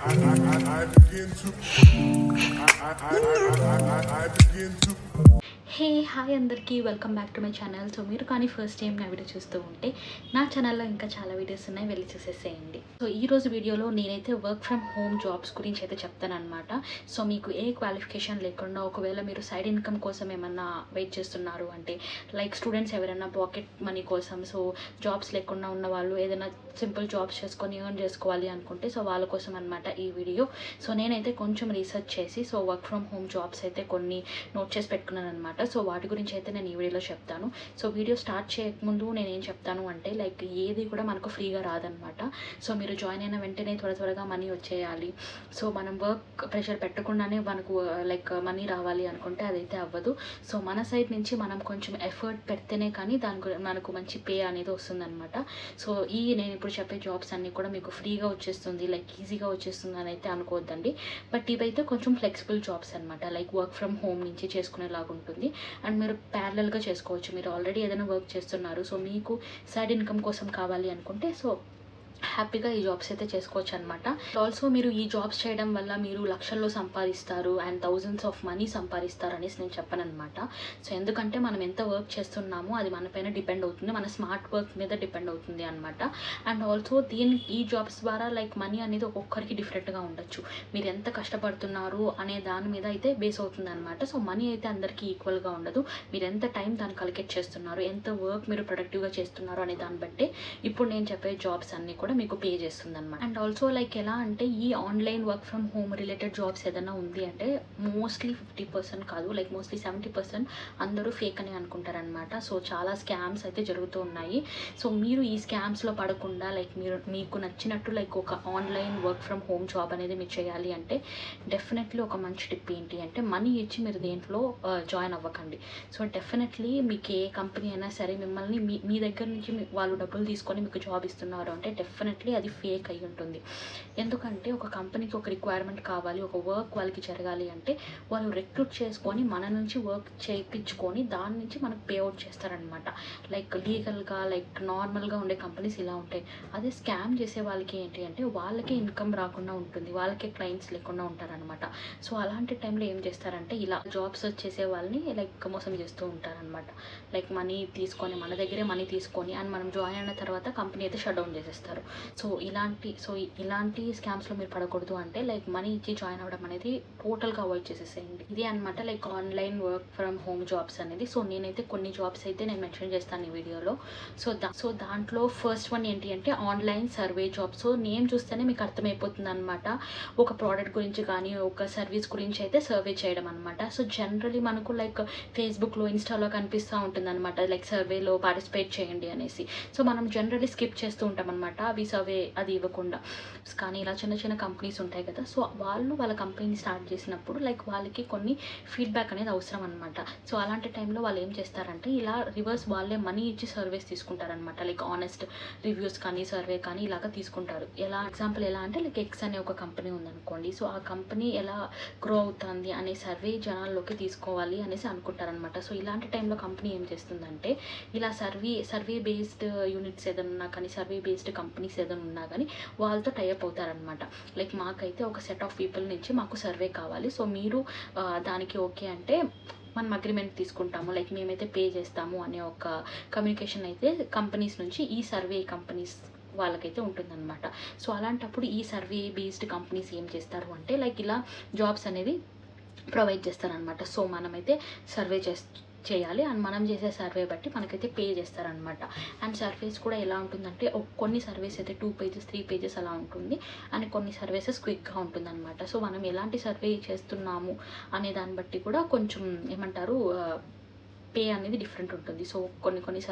I begin to hey hi అందరికీ welcome back to my channel. So మీరు కానీ first time నా video చూస్తూ ఉంటే నా ఛానల్లో ఇంకా చాలా వీడియోస్ ఉన్నాయి, వెళ్ళి చూసేసేయండి. సో ఈరోజు వీడియోలో నేనైతే వర్క్ ఫ్రమ్ హోమ్ జాబ్స్ గురించి అయితే చెప్తాను అనమాట. సో మీకు ఏ క్వాలిఫికేషన్ లేకుండా ఒకవేళ మీరు సైడ్ ఇన్కమ్ కోసం ఏమన్నా వెయిట్ చేస్తున్నారు అంటే లైక్ స్టూడెంట్స్ ఎవరైనా పాకెట్ మనీ కోసం, సో జాబ్స్ లేకుండా ఉన్న వాళ్ళు ఏదైనా సింపుల్ జాబ్స్ చేసుకొని ఎర్న్ చేసుకోవాలి అనుకుంటే సో వాళ్ళ కోసం అనమాట ఈ వీడియో. సో నేనైతే కొంచెం రీసెర్చ్ చేసి so work from home jobs అయితే కొన్ని నోట్ చేసి పెట్టుకున్నాను అనమాట. సో వాటి గురించి అయితే నేను ఈ వీడియోలో చెప్తాను. సో వీడియో స్టార్ట్ చేయకముందు నేనేం చెప్తాను అంటే లైక్ ఏది కూడా మనకు ఫ్రీగా రాదనమాట. సో మీరు జాయిన్ అయిన వెంటనే త్వరగా మనీ వచ్చేయాలి, సో మనం వర్క్ ప్రెషర్ పెట్టకుండానే మనకు లైక్ మనీ రావాలి అనుకుంటే అదైతే అవ్వదు. సో మన సైడ్ నుంచి మనం కొంచెం ఎఫర్ట్ పెడితేనే కానీ మనకు మంచి పే అనేది వస్తుందన్నమాట. సో నేను ఇప్పుడు చెప్పే జాబ్స్ అన్నీ కూడా మీకు ఫ్రీగా వచ్చేస్తుంది, లైక్ ఈజీగా వచ్చేస్తుంది అని అయితే అనుకోవద్దండి. బట్ ఇవైతే కొంచెం ఫ్లెక్సిబుల్ జాబ్స్ అనమాట, లైక్ వర్క్ ఫ్రమ్ హోమ్ నుంచి చేసుకునేలాగా ఉంటుంది. అండ్ మీరు ప్యారలల్గా చేసుకోవచ్చు. మీరు ఆల్రెడీ ఏదైనా వర్క్ చేస్తున్నారు, సో మీకు సైడ్ ఇన్కమ్ కోసం కావాలి అనుకుంటే సో హ్యాపీగా ఈ జాబ్స్ అయితే చేసుకోవచ్చు అనమాట. ఆల్సో మీరు ఈ జాబ్స్ చేయడం వల్ల మీరు లక్షల్లో సంపాదిస్తారు అండ్ థౌజండ్స్ ఆఫ్ మనీ సంపాదిస్తారు అనేసి నేను చెప్పను అనమాట. సో ఎందుకంటే మనం ఎంత వర్క్ చేస్తున్నామో అది మన పైన డిపెండ్ అవుతుంది, మన స్మార్ట్ వర్క్ మీద డిపెండ్ అవుతుంది అనమాట. అండ్ ఆల్సో ఈ జాబ్స్ ద్వారా లైక్ మనీ అనేది ఒక్కొక్కరికి డిఫరెంట్గా ఉండొచ్చు. మీరు ఎంత కష్టపడుతున్నారు అనే దాని మీద అయితే బేస్ అవుతుంది అనమాట. సో మనీ అయితే అందరికీ ఈక్వల్గా ఉండదు. మీరు ఎంత టైం దానికి అలొకేట్ చేస్తున్నారు, ఎంత వర్క్ మీరు ప్రొడక్టివ్గా చేస్తున్నారు అనే దాన్ని బట్టే ఇప్పుడు నేను చెప్పే జాబ్స్ అన్నీ కూడా మీకు పే చేస్తుంది అనమాట. అండ్ ఆల్సో లైక్ ఎలా అంటే ఈ online work from home related jobs ఏదైనా ఉంది అంటే మోస్ట్లీ 50% కాదు, లైక్ మోస్ట్లీ 70% అందరూ ఫేక్ అని అనుకుంటారనమాట. సో చాలా స్కామ్స్ అయితే జరుగుతూ ఉన్నాయి. సో మీరు ఈ స్కామ్స్లో పడకుండా లైక్ మీకు నచ్చినట్టు లైక్ ఒక online work from home job అనేది మీరు చేయాలి అంటే డెఫినెట్లీ ఒక మంచి టిప్ ఏంటి అంటే మనీ ఇచ్చి మీరు దేంట్లో జాయిన్ అవ్వకండి. సో డెఫినెట్లీ మీకు ఏ కంపెనీ అయినా సరే మిమ్మల్ని మీ దగ్గర నుంచి వాళ్ళు డబ్బులు తీసుకొని మీకు జాబ్ ఇస్తున్నారు అంటే డెఫినెట్లీ అది ఫేక్ అయి ఉంటుంది. ఎందుకంటే ఒక కంపెనీకి ఒక రిక్వైర్మెంట్ కావాలి, ఒక వర్క్ వాళ్ళకి జరగాలి అంటే వాళ్ళు రిక్రూట్ చేసుకొని మన నుంచి వర్క్ చేయించుకొని దాని నుంచి మనకు పే అవుట్ చేస్తారనమాట. లైక్ లీగల్గా లైక్ నార్మల్గా ఉండే కంపెనీస్ ఇలా ఉంటాయి. అదే స్కామ్ చేసే వాళ్ళకి ఏంటి అంటే వాళ్ళకే ఇన్కమ్ రాకుండా ఉంటుంది, వాళ్ళకే క్లయింట్స్ లేకుండా ఉంటారనమాట. సో అలాంటి టైంలో ఏం చేస్తారంటే ఇలా జాబ్స్ వచ్చేసే వాళ్ళని లైక్ మోసం చేస్తూ ఉంటారనమాట. లైక్ మనీ తీసుకొని మన దగ్గరే మనీ తీసుకొని అండ్ మనం జాయిన్ అయిన తర్వాత కంపెనీ అయితే షట్ డౌన్ చేసేస్తారు. సో ఇలాంటి స్కామ్స్లో మీరు పడకూడదు అంటే లైక్ మనీ ఇచ్చి జాయిన్ అవ్వడం అనేది టోటల్గా అవాయిడ్ చేసేసేయండి. ఇది అనమాట like online work from home jobs అనేది. సో నేనైతే కొన్ని జాబ్స్ అయితే నేను మెన్షన్ చేస్తాను ఈ వీడియోలో. సో దాంట్లో ఫస్ట్ వన్ ఏంటి అంటే online survey job. So name చూస్తేనే మీకు అర్థమైపోతుంది అనమాట, ఒక ప్రోడక్ట్ గురించి కానీ ఒక సర్వీస్ గురించి అయితే సర్వే చేయడం అనమాట. సో జనరలీ మనకు లైక్ ఫేస్బుక్లో ఇన్స్టాలో కనిపిస్తూ ఉంటుంది అనమాట లైక్ సర్వేలో పార్టిసిపేట్ చేయండి అనేసి. సో మనం జనరలీ స్కిప్ చేస్తూ ఉంటాం అనమాట అవి సర్వే అది ఇవ్వకుండా. కానీ ఇలా చిన్న కంపెనీస్ ఉంటాయి కదా, సో వాళ్ళ కంపెనీ స్టార్ట్ చేసినప్పుడు లైక్ వాళ్ళకి కొన్ని ఫీడ్బ్యాక్ అనేది అవసరం అనమాట. సో అలాంటి టైంలో వాళ్ళు ఏం చేస్తారంటే ఇలా రివర్స్ వాళ్ళే మనీ ఇచ్చి సర్వేస్ తీసుకుంటారనమాట. లైక్ ఆనెస్ట్ రివ్యూస్ కానీ సర్వే కానీ ఇలాగ తీసుకుంటారు. ఎగ్జాంపుల్ ఎలా అంటే లైక్ ఎక్స్ అనే ఒక కంపెనీ ఉందనుకోండి, సో ఆ కంపెనీ ఎలా గ్రో అవుతుంది అనే సర్వే జనాల్లోకి తీసుకోవాలి అనేసి అనుకుంటారనమాట. సో ఇలాంటి టైంలో కంపెనీ ఏం చేస్తుందంటే ఇలా సర్వే బేస్డ్ యూనిట్స్ ఏదైనా ఉన్నా కానీ సర్వే బేస్డ్ కంపెనీస్ ఏదైనా ఉన్నా కానీ వాళ్ళతో టైఅప్ అవుతారనమాట. లైక్ మాకైతే ఒక సెట్ ఆఫ్ పీపుల్ నుంచి మాకు సర్వే కావాలి, సో మీరు దానికి ఓకే అంటే మనం అగ్రిమెంట్ తీసుకుంటాము, లైక్ మేమైతే పే చేస్తాము అనే ఒక కమ్యూనికేషన్ అయితే కంపెనీస్ నుంచి ఈ సర్వే కంపెనీస్ వాళ్ళకైతే ఉంటుందన్నమాట. సో అలాంటప్పుడు ఈ సర్వే బేస్డ్ కంపెనీస్ ఏం చేస్తారు అంటే లైక్ ఇలా జాబ్స్ అనేది ప్రొవైడ్ చేస్తారనమాట. సో మనమైతే సర్వే చేయాలి అండ్ మనం చేసే సర్వే బట్టి మనకైతే పే చేస్తారనమాట. అండ్ సర్వేస్ కూడా ఎలా ఉంటుందంటే కొన్ని సర్వేస్ అయితే 2 pages 3 pages అలా ఉంటుంది అండ్ కొన్ని సర్వేసెస్ క్విక్గా ఉంటుందన్నమాట. సో మనం ఎలాంటి సర్వే చేస్తున్నాము అనే దాన్ని బట్టి కూడా కొంచెం ఏమంటారు పే అనేది డిఫరెంట్ ఉంటుంది. సో కొన్ని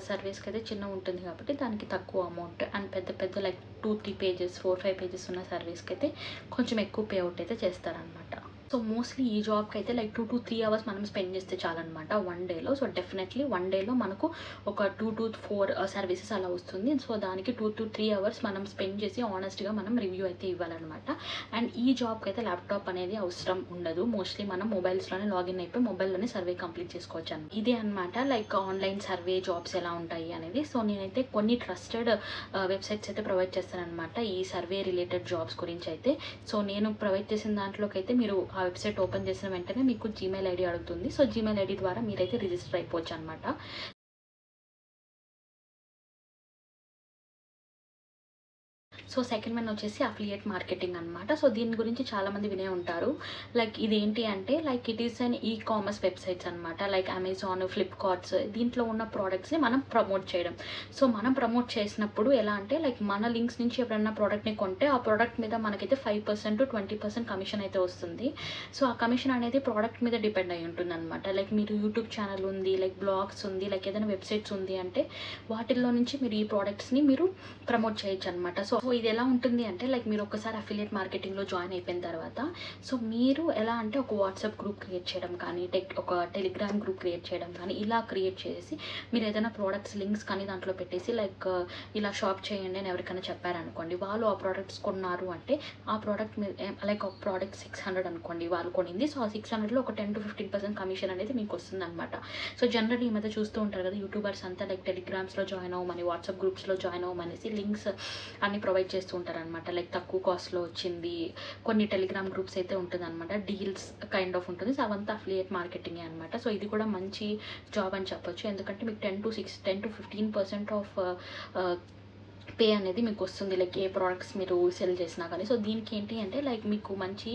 సర్వీస్కి అయితే చిన్న ఉంటుంది కాబట్టి దానికి తక్కువ అమౌంట్, అండ్ పెద్ద లైక్ 2-3 pages 4-5 pages ఉన్న సర్వీస్కి అయితే కొంచెం ఎక్కువ పే అవుట్ అయితే చేస్తారనమాట. సో మోస్ట్లీ ఈ జాబ్కి అయితే లైక్ 2 to 3 అవర్స్ మనం స్పెండ్ చేస్తే చాలన్నమాట వన్ డేలో. సో డెఫినెట్లీ వన్ డేలో మనకు ఒక 2 to 4 సర్వీసెస్ అలా వస్తుంది. సో దానికి 2 to 3 అవర్స్ మనం స్పెండ్ చేసి ఆనెస్ట్గా మనం రివ్యూ అయితే ఇవ్వాలన్నమాట. అండ్ ఈ జాబ్కి అయితే ల్యాప్టాప్ అనేది అవసరం ఉండదు. మోస్ట్లీ మనం మొబైల్స్లోనే లాగిన్ అయిపోయి మొబైల్లోనే సర్వే కంప్లీట్ చేసుకోవచ్చు అన్నమాట. ఇదే అనమాట లైక్ ఆన్లైన్ సర్వే జాబ్స్ ఎలా ఉంటాయి అనేది. సో నేనైతే కొన్ని ట్రస్టెడ్ వెబ్సైట్స్ అయితే ప్రొవైడ్ చేస్తానన్నమాట ఈ సర్వే రిలేటెడ్ జాబ్స్ గురించి అయితే. సో నేను ప్రొవైడ్ చేసిన దాంట్లోకి అయితే మీరు ఆ వెబ్సైట్ ఓపెన్ చేసిన వెంటనే మీకు జీమెయిల్ ఐడి అడుగుతుంది. సో జీమెయిల్ ఐడి ద్వారా మీరైతే రిజిస్టర్ అయిపోవచ్చు అనమాట. సో సెకండ్ వన్ వచ్చేసి అఫిలియేట్ మార్కెటింగ్ అనమాట. సో దీని గురించి చాలామంది వినే ఉంటారు. లైక్ ఇదేంటి అంటే like it is an e commerce websites అనమాట. లైక్ అమెజాన్, ఫ్లిప్కార్ట్స్ దీంట్లో ఉన్న ప్రోడక్ట్స్ని మనం ప్రమోట్ చేయడం. సో మనం ప్రమోట్ చేసినప్పుడు ఎలా అంటే లైక్ మన లింక్స్ నుంచి ఎవరైనా ప్రోడక్ట్ని కొంటే ఆ ప్రోడక్ట్ మీద మనకైతే 5% to 20% కమిషన్ అయితే వస్తుంది. సో ఆ కమిషన్ అనేది ప్రోడక్ట్ మీద డిపెండ్ అయి ఉంటుంది అనమాట. లైక్ మీరు యూట్యూబ్ ఛానల్ ఉంది, లైక్ బ్లాగ్స్ ఉంది, లైక్ ఏదైనా వెబ్సైట్స్ ఉంది అంటే వాటిల్లో నుంచి మీరు ఈ ప్రోడక్ట్స్ని మీరు ప్రమోట్ చేయొచ్చు అనమాట. సో ఇది ఎలా ఉంటుంది అంటే లైక్ మీరు ఒకసారి అఫిలియేట్ మార్కెటింగ్లో జాయిన్ అయిపోయిన తర్వాత సో మీరు ఎలా అంటే ఒక వాట్సాప్ గ్రూప్ క్రియేట్ చేయడం కానీ ఒక టెలిగ్రామ్ గ్రూప్ క్రియేట్ చేయడం కానీ ఇలా క్రియేట్ చేసి మీరు ఏదైనా ప్రోడక్ట్స్ లింక్స్ కానీ దాంట్లో పెట్టేసి లైక్ ఇలా షాప్ చేయండి అని ఎవరికైనా చెప్పారనుకోండి, వాళ్ళు ఆ ప్రోడక్ట్స్ కొన్నారు అంటే ఆ ప్రోడక్ట్ మీద లైక్ ఒక ప్రోడక్ట్ 600 అనుకోండి వాళ్ళు కొనింది. సో ఆ 600లో ఒక 10 to 15% కమిషన్ అనేది మీకు వస్తుంది అనమాట. సో జనరల్లీ ఈ మధ్య చూస్తూ ఉంటారు కదా యూట్యూబర్స్ అంతా లైక్ టెలిగ్రామ్స్లో జాయిన్ అవ్వమని, వాట్సాప్ గ్రూప్స్లో జాయిన్ అవ్వమనేసి లింక్స్ అన్ని ప్రొవైడ్ చేస్తూ ఉంటారనమాట. లైక్ తక్కువ కాస్ట్లో వచ్చింది కొన్ని టెలిగ్రామ్ గ్రూప్స్ అయితే ఉంటుంది అనమాట, డీల్స్ కైండ్ ఆఫ్ ఉంటుంది. సో అవంతా అఫిలియేట్ మార్కెటింగే అనమాట. సో ఇది కూడా మంచి జాబ్ అని చెప్పొచ్చు. ఎందుకంటే మీకు 10 to 15% ఆఫ్ పే అనేది మీకు వస్తుంది లైక్ ఏ ప్రోడక్ట్స్ మీరు సెల్ చేసినా కానీ. సో దీనికి ఏంటి అంటే లైక్ మీకు మంచి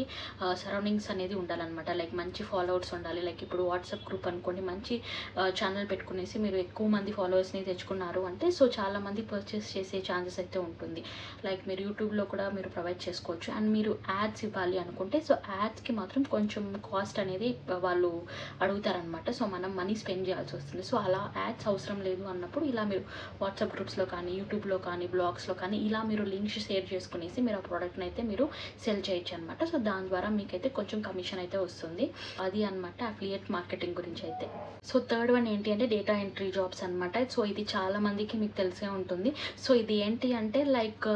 సరౌండింగ్స్ అనేది ఉండాలన్నమాట. లైక్ మంచి ఫాలోవర్స్ ఉండాలి. లైక్ ఇప్పుడు వాట్సాప్ గ్రూప్ అనుకోండి, మంచి ఛానల్ పెట్టుకునేసి మీరు ఎక్కువ మంది ఫాలోవర్స్ని తెచ్చుకున్నారు అంటే సో చాలామంది పర్చేస్ చేసే ఛాన్సెస్ అయితే ఉంటుంది. లైక్ మీరు యూట్యూబ్లో కూడా మీరు ప్రొవైడ్ చేసుకోవచ్చు. అండ్ మీరు యాడ్స్ ఇవ్వాలి అనుకుంటే సో యాడ్స్కి మాత్రం కొంచెం కాస్ట్ అనేది వాళ్ళు అడుగుతారనమాట. సో మనం మనీ స్పెండ్ చేయాల్సి వస్తుంది. సో అలా యాడ్స్ అవసరం లేదు అన్నప్పుడు ఇలా మీరు వాట్సాప్ గ్రూప్స్లో కానీ, యూట్యూబ్లో కానీ, బ్లాగ్స్లో కానీ ఇలా మీరు లింక్స్ షేర్ చేసుకునేసి మీరు ఆ ప్రోడక్ట్ని అయితే మీరు సెల్ చేయొచ్చు అనమాట. సో దాని ద్వారా మీకైతే కొంచెం కమిషన్ అయితే వస్తుంది. అది అనమాట అఫిలియేట్ మార్కెటింగ్ గురించి అయితే. సో థర్డ్ వన్ ఏంటి అంటే డేటా ఎంట్రీ జాబ్స్ అనమాట. సో ఇది చాలా మందికి మీకు తెలిసే ఉంటుంది. సో ఇది ఏంటి అంటే like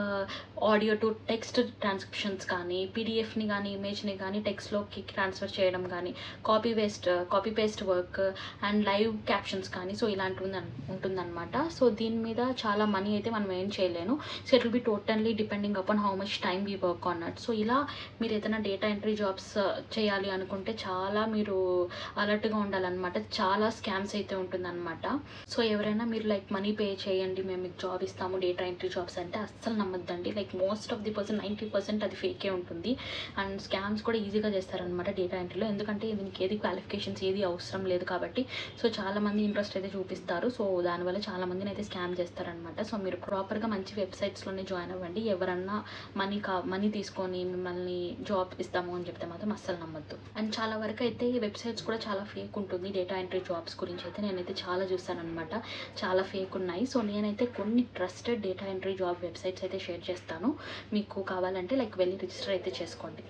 audio to text transcriptions కానీ, పీడిఎఫ్ని కానీ, ఇమేజ్ని కానీ టెక్స్ట్లోకి ట్రాన్స్ఫర్ చేయడం కానీ, copy paste work and live captions కానీ సో ఇలాంటివి ఉంటుందన్నమాట. సో దీని మీద చాలా మనీ అయితే మనం ఏం చేయలేను. So it will be totally depending upon how much time we work on that. So ఇలా మీరు ఏదైనా డేటా ఎంట్రీ జాబ్స్ చేయాలి అనుకుంటే చాలా మీరు అలర్ట్గా ఉండాలన్నమాట. చాలా స్కామ్స్ అయితే ఉంటుందన్నమాట. సో ఎవరైనా మీరు లైక్ మనీ పే చేయండి మేము మీకు జాబ్ ఇస్తాము డేటా ఎంట్రీ జాబ్స్ అంటే అస్సలు నమ్మద్దండి. Like most of the person 90% అది ఫేకే ఉంటుంది. అండ్ స్కామ్స్ కూడా ఈజీగా చేస్తారనమాట డేటా ఎంట్రీలో. ఎందుకంటే దీనికి ఏది క్వాలిఫికేషన్స్ ఏది అవసరం లేదు కాబట్టి సో చాలామంది ఇంట్రెస్ట్ అయితే చూపిస్తారు. సో దానివల్ల చాలామందిని అయితే స్కామ్ చేస్తారనమాట. సో మీరు ప్రాపర్గా మంచి వెబ్సైట్స్లోనే జాయిన్ అవ్వండి. ఎవరన్నా మనీ తీసుకొని మిమ్మల్ని జాబ్ ఇస్తాము అని చెప్తే మాత్రం అస్సలు నమ్మద్దు. అండ్ చాలా వరకు అయితే ఈ వెబ్సైట్స్ కూడా చాలా ఫేక్ ఉంటుంది. డేటా ఎంట్రీ జాబ్స్ గురించి అయితే నేనైతే చాలా చూస్తాను అనమాట. చాలా ఫేక్ ఉన్నాయి. సో నేనైతే కొన్ని trusted data entry job websites అయితే షేర్ చేస్తాను. మీకు కావాలంటే లైక్ వెళ్ళి రిజిస్టర్ అయితే చేసుకోండి.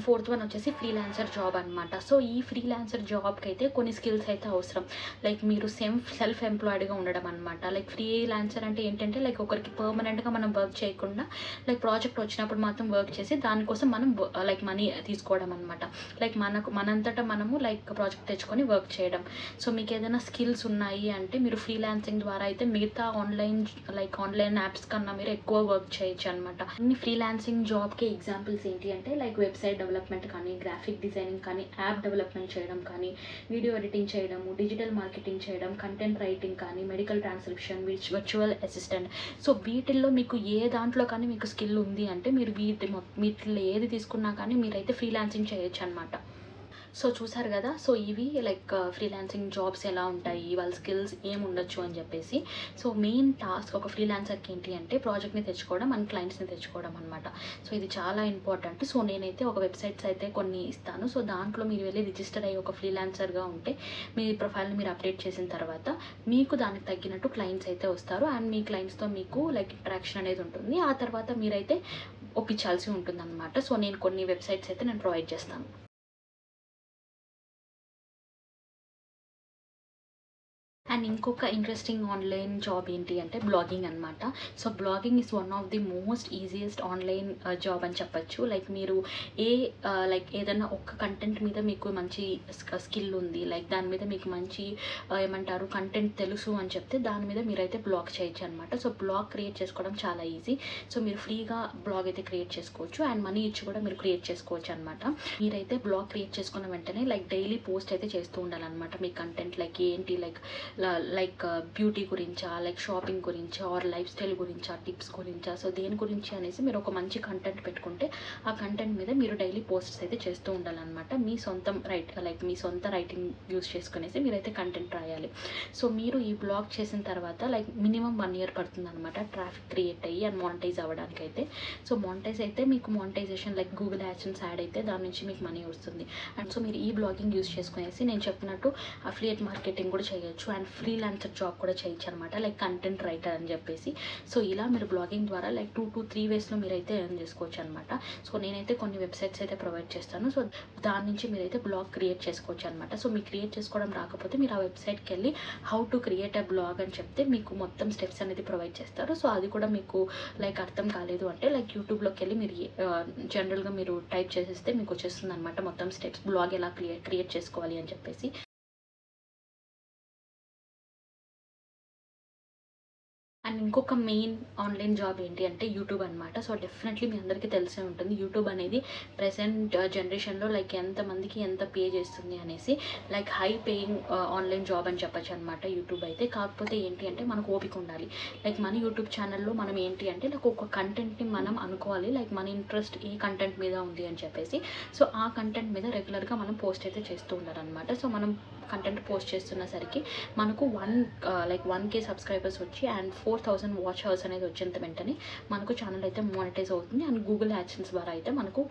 ఫోర్త్ వన్ వచ్చేసి ఫ్రీలాన్సర్ జాబ్ అనమాట. సో ఈ ఫ్రీలాన్సర్ జాబ్కి అయితే కొన్ని స్కిల్స్ అయితే అవసరం. లైక్ మీరు సెల్ఫ్ ఎంప్లాయిడ్గా ఉండడం అనమాట. లైక్ ఫ్రీలాన్సర్ అంటే ఏంటంటే లైక్ ఒకరికి పర్మనెంట్గా మనం వర్క్ చేయకుండా లైక్ ప్రాజెక్ట్ వచ్చినప్పుడు మాత్రం వర్క్ చేసి దానికోసం మనం లైక్ మనీ తీసుకోవడం అనమాట. లైక్ మనంతటా మనము లైక్ ప్రాజెక్ట్ తెచ్చుకొని వర్క్ చేయడం. సో మీకు ఏదైనా స్కిల్స్ ఉన్నాయి అంటే మీరు ఫ్రీలాన్సింగ్ ద్వారా అయితే మిగతా ఆన్లైన్ యాప్స్ కన్నా మీరు ఎక్కువ వర్క్ చేయొచ్చు అనమాట. అన్ని ఫ్రీలాన్సింగ్ జాబ్కి ఎగ్జాంపుల్స్ ఏంటి అంటే లైక్ వెబ్సైట్ డెవలప్మెంట్ కానీ, గ్రాఫిక్ డిజైనింగ్ కానీ, యాప్ డెవలప్మెంట్ చేయడం కానీ, వీడియో ఎడిటింగ్ చేయడము, డిజిటల్ మార్కెటింగ్ చేయడం, కంటెంట్ రైటింగ్ కానీ, medical transcription, virtual assistant. So వీటిల్లో మీకు ఏ దాంట్లో కానీ మీకు స్కిల్ ఉంది అంటే మీరు వీటిలో ఏది తీసుకున్నా కానీ మీరైతే ఫ్రీలాన్సింగ్ చేయొచ్చు అనమాట. సో చూసారు కదా, సో ఇవి లైక్ ఫ్రీలాన్సింగ్ జాబ్స్ ఎలా ఉంటాయి, వాళ్ళ స్కిల్స్ ఏమి ఉండొచ్చు అని చెప్పేసి. సో మెయిన్ టాస్క్ ఒక ఫ్రీలాన్సర్కి ఏంటి అంటే ప్రాజెక్ట్ని తెచ్చుకోవడం అండ్ క్లయింట్స్ని తెచ్చుకోవడం అనమాట. సో ఇది చాలా ఇంపార్టెంట్. సో నేనైతే ఒక వెబ్సైట్స్ అయితే కొన్ని ఇస్తాను. సో దాంట్లో మీరు వెళ్ళి రిజిస్టర్ అయ్యి ఒక ఫ్రీలాన్సర్గా ఉంటే మీ ప్రొఫైల్ని మీరు అప్డేట్ చేసిన తర్వాత మీకు దానికి తగ్గినట్టు క్లయింట్స్ అయితే వస్తారు అండ్ మీ క్లయింట్స్తో మీకు లైక్ ఇంటరాక్షన్ అనేది ఉంటుంది. ఆ తర్వాత మీరైతే ఒప్పించాల్సి ఉంటుంది అనమాట. సో నేను కొన్ని వెబ్సైట్స్ అయితే నేను ప్రొవైడ్ చేస్తాను. అండ్ ఇంకొక ఇంట్రెస్టింగ్ ఆన్లైన్ జాబ్ ఏంటి అంటే బ్లాగింగ్ అనమాట. So blogging is one of the most easiest online job అని చెప్పచ్చు. లైక్ మీరు లైక్ ఏదైనా ఒక్క కంటెంట్ మీద మీకు మంచి స్కిల్ ఉంది, లైక్ దాని మీద మీకు మంచి ఏమంటారు కంటెంట్ తెలుసు అని చెప్తే దాని మీద మీరైతే బ్లాగ్ చేయొచ్చు అనమాట. సో బ్లాగ్ క్రియేట్ చేసుకోవడం చాలా ఈజీ. సో మీరు ఫ్రీగా బ్లాగ్ అయితే క్రియేట్ చేసుకోవచ్చు అండ్ మనీ ఇచ్చి కూడా మీరు క్రియేట్ చేసుకోవచ్చు అనమాట. మీరైతే బ్లాగ్ క్రియేట్ చేసుకున్న వెంటనే లైక్ డైలీ పోస్ట్ అయితే చేస్తూ ఉండాలన్నమాట. మీ కంటెంట్ లైక్ ఏంటి, లైక్ బ్యూటీ గురించా, లైక్ షాపింగ్ గురించా, ఆర్ లైఫ్ స్టైల్ గురించా, టిప్స్ గురించా, సో దేని గురించి అనేసి మీరు ఒక మంచి కంటెంట్ పెట్టుకుంటే ఆ కంటెంట్ మీద మీరు డైలీ పోస్ట్స్ అయితే చేస్తూ ఉండాలన్నమాట. మీ సొంతం మీ సొంత రైటింగ్ యూస్ చేసుకునేసి మీరైతే కంటెంట్ రాయాలి. సో మీరు ఈ బ్లాగ్ చేసిన తర్వాత లైక్ మినిమం 1 year పడుతుంది అనమాట ట్రాఫిక్ క్రియేట్ అయ్యి అండ్ మానిటైజ్ అవ్వడానికి అయితే. సో మానిటైజ్ అయితే మీకు monetisation like Google AdSense add అయితే దాని నుంచి మీకు మనీ వస్తుంది. అండ్ సో మీరు ఈ బ్లాగింగ్ యూస్ చేసుకునేసి నేను చెప్పినట్టు అఫిలియేట్ మార్కెటింగ్ కూడా చేయొచ్చు అండ్ ఫ్రీలాన్సర్ జాబ్ కూడా చేయొచ్చు అనమాట, లైక్ కంటెంట్ రైటర్ అని చెప్పేసి. సో ఇలా మీరు బ్లాగింగ్ ద్వారా లైక్ 2 to 3 waysలో మీరైతే ఎర్న్ చేసుకోవచ్చు అనమాట. సో నేనైతే కొన్ని వెబ్సైట్స్ అయితే ప్రొవైడ్ చేస్తాను. సో దాని నుంచి మీరైతే బ్లాగ్ క్రియేట్ చేసుకోవచ్చు అనమాట. సో మీకు క్రియేట్ చేసుకోవడం రాకపోతే మీరు ఆ వెబ్సైట్కి వెళ్ళి how to create a blog అని చెప్తే మీకు మొత్తం స్టెప్స్ అనేది ప్రొవైడ్ చేస్తారు. సో అది కూడా మీకు లైక్ అర్థం కాలేదు అంటే లైక్ యూట్యూబ్లోకి వెళ్ళి మీరు జనరల్గా మీరు టైప్ చేసేస్తే మీకు వచ్చేస్తుంది అనమాట మొత్తం స్టెప్స్, బ్లాగ్ ఎలా క్రియేట్ చేసుకోవాలి అని చెప్పేసి. అండ్ ఇంకొక మెయిన్ ఆన్లైన్ జాబ్ ఏంటి అంటే యూట్యూబ్ అనమాట. సో డెఫినెట్లీ మీ అందరికీ తెలిసే ఉంటుంది యూట్యూబ్ అనేది ప్రెసెంట్ జనరేషన్లో లైక్ ఎంతమందికి ఎంత పే చేస్తుంది అనేసి. Like high paying online job అని చెప్పచ్చు అనమాట యూట్యూబ్ అయితే. కాకపోతే ఏంటి అంటే మనకు ఓపిక ఉండాలి. లైక్ మన యూట్యూబ్ ఛానల్లో మనం ఏంటి అంటే లైక్ ఒక కంటెంట్ని మనం అనుకోవాలి, లైక్ మన ఇంట్రెస్ట్ ఏ కంటెంట్ మీద ఉంది అని చెప్పేసి. సో ఆ కంటెంట్ మీద రెగ్యులర్గా మనం పోస్ట్ అయితే చేస్తూ ఉండాలన్నమాట. సో మనం కంటెంట్ పోస్ట్ చేస్తున్న సరికి మనకు 1K సబ్స్క్రైబర్స్ వచ్చి అండ్ 4000 వాచ్ అవర్స్ అనేది వచ్చేంత వెంటనే మనకు ఛానల్ అయితే మానిటైజ్ అవుతుంది అండ్ గూగుల్ యాడ్సెన్స్ ద్వారా అయితే మనకు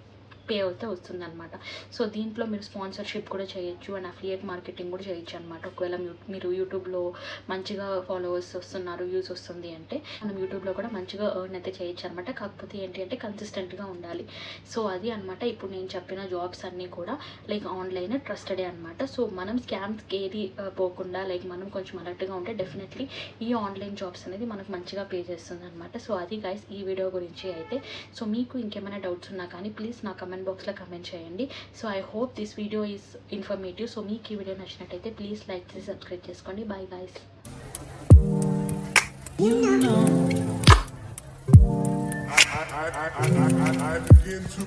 పే అయితే వస్తుంది అనమాట. సో దీంట్లో మీరు స్పాన్సర్షిప్ కూడా చేయొచ్చు అండ్ అఫిలియేట్ మార్కెటింగ్ కూడా చేయొచ్చు అనమాట. ఒకవేళ మీరు యూట్యూబ్లో మంచిగా ఫాలోవర్స్ వస్తున్నారు, వ్యూస్ వస్తుంది అంటే మనం యూట్యూబ్లో కూడా మంచిగా ఎర్న్ అయితే చేయొచ్చు అనమాట. కాకపోతే ఏంటి అంటే కన్సిస్టెంట్గా ఉండాలి. సో అది అనమాట ఇప్పుడు నేను చెప్పిన జాబ్స్ అన్నీ కూడా లైక్ ఆన్లైన్ ట్రస్టెడే అనమాట. సో మనం స్కామ్స్కి ఏది పోకుండా లైక్ మనం కొంచెం అలర్ట్గా ఉంటే డెఫినెట్లీ ఈ ఆన్లైన్ జాబ్స్ అనేది మనకు మంచిగా పే చేస్తుంది అనమాట. సో అది గైస్ ఈ వీడియో గురించి అయితే. సో మీకు ఇంకేమైనా డౌట్స్ ఉన్నా కానీ ప్లీజ్ నా కమెంట్ బాక్స్లో కమెంట్ చేయండి. So I hope this video is informative. So మీకు ఈ వీడియో నచ్చినట్టయితే ప్లీజ్ లైక్ చేసి సబ్స్క్రైబ్ చేసుకోండి. Bye guys. I begin to